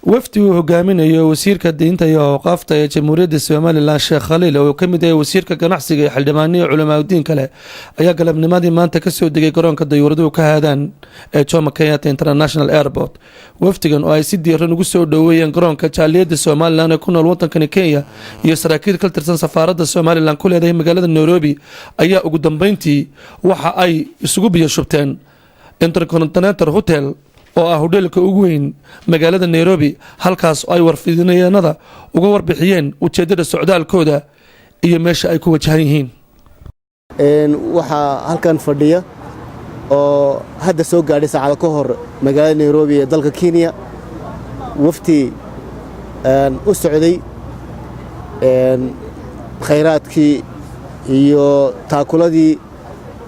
wafdi uu hogaaminayo wasiirka diinta iyo awqaafta ee jamhuuriyadda Soomaaliland Sheekh Khaliil oo ka mid yahay wasiirka ganacsiga ee xildhibaanada culimaadudiin kale ayaa galabnimadii maanta ka soo degay garoonka dayuuraduhu ka haadaan ee Jomo Kenyatta International Airport. wafdigan oo ay si diiran ugu soo dhaweeyeen garoonka jaaliyadda Soomaaliland ee ku nool waddanka Kenya iyo saraakiil ka tirsan safaaradda Soomaaliland ku leedahay magaalada Nairobi ayaa ugu dambeyntii waxa ay isugu biyo shubteen Intercontinental Hotel oo ah hoteelka ugu weyn magaalada Nairobi, halkaas ay warfidinayaanada uga warbixiyeen ujeedada socdaalkooda iyo meesha ay ku wajahan yihiin. waxa halkan fadhiya oo hadda soo gaadhay saacado ka hor magaalada Nairobi ee dalka Kenya wafti u socday khayraadkii iyo taakuladii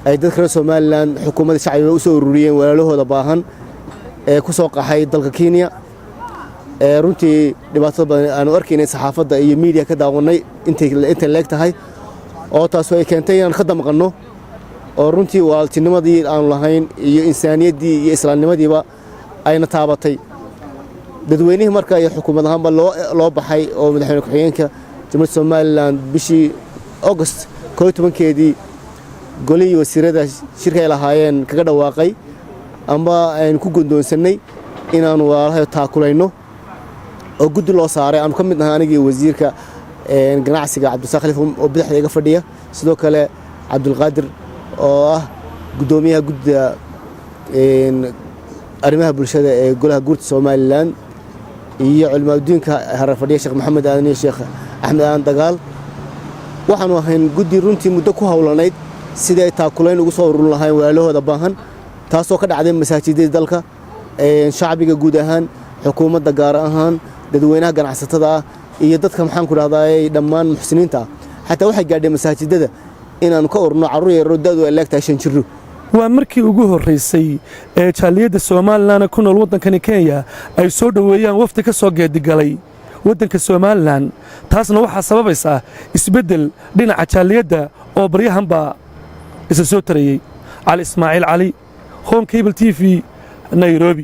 ay dadka Soomaaliland xukuumadda shacbiga u soo ururiyeen walaalahooda baahan ee ku soo qaxay dalka Kenya runtii dhibaato badan aan arkaynay saxaafadda iyo media ka daawanay intay leegtahay oo taas ay keentay in ka damqano oo runtii waaltinimadii aan lahayn iyo insaaniyadii iyo islaamnimadiiba ayna taabatay dadweynaha marka ay xukuumad ahaanba loo baxay oo madaxweyne ku-xigeenka Jamhuuriyadda Soomaaliland bishii August 12keedii golihii wasiirada shirka ay lahaayeen kaga dhawaaqay amba aan ku go'doonsanay inaan walaalahay taakulayno oo guddi loo saaray aan ka mid ahaa anigii wasiirka ganacsiga Cabdulsaaq Khaliif oo bidixda iga fadhiya sidoo kale Cabdulqaadir oo ah gudoomiyaha guddiga arrimaha bulshada ee golaha guurta Soomaaliland iyo culimaadudiinka hareer fadhiya Sheekh Maxamed Aadan iyo Sheekh Axmed Aadan Dagaal waxaanu ahayn guddi runtii muddo ku hawlanayd sidii ay taakulayn ugu soo ururin lahayn walaalahooda baahan taasoo ka dhacday masaajidada dalka shacbiga guud ahaan xukuumadda gaar ahaan dadweynaha ganacsatada iyo dadka maxaan ku raadayay dhammaan muxsiniinta xataa waxay gaadhay masaajidada inaan ka urno caruur yar oo dad u elegtahay 5 jir waa markii ugu horeysay ee jaaliyadda Soomaaliland ku nool waddanka Kenya ay soo dhaweeyaan wafdi ka soo geedigalay waddanka Soomaaliland taasna waxa sababaysa isbedel dhinaca jaaliyadda oo baryahanba isa soo tarayay. Ali Ismaaciil Ali Home Cable TV Nairobi.